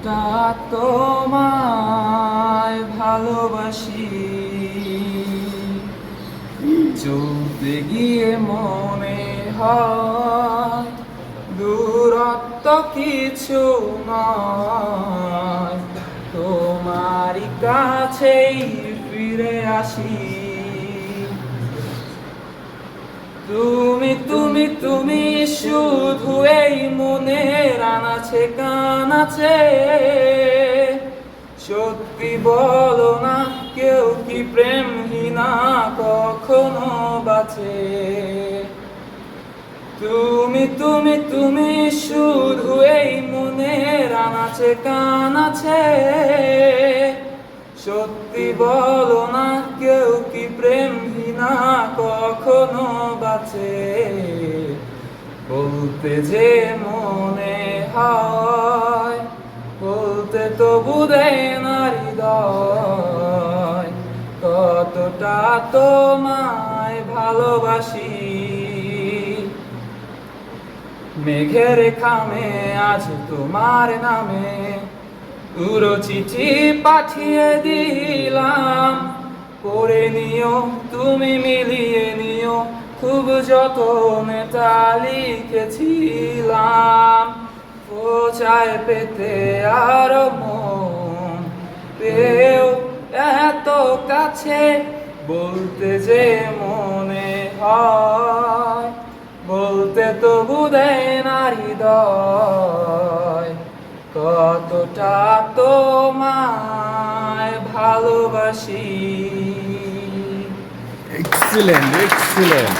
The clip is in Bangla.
তা তোমায় ভালোবাসি, চলতে গিয়ে মনে হয় দূরত্ব কিছু নয়, তোমারই কাছেই ফিরে আসি। তুমি তুমি তুমি শুধু এই মনের আনাচে কানাচে, সত্যি বলো না কেউ কি প্রেমহীনা কখনো বাঁচে? তুমি তুমি তুমি শুধু এই মনের আনাচে কানাচে, সত্যি বলো না কেউ কি প্রেমহীনা কখনো বাঁচে? বলতে যে মনে হয়, বলতে তো বুঝে না হৃদয়, কতটা তোমায় ভালোবাসি। মেঘের খামে আজ তোমার নামে পুরো চিঠি পাঠিয়ে দিলাম, পড়ে নিও তুমি মিলিয়ে নিও, খুব যতনে তা লিখেছিলাম। পৌঁছায় পেতে আরো মন পেও এত কাছে, বলতে যে মনে হয়, বলতে তো বুঝে না হৃদয়, কতটা তোমায় ভালোবাসি। Excellent, excellent.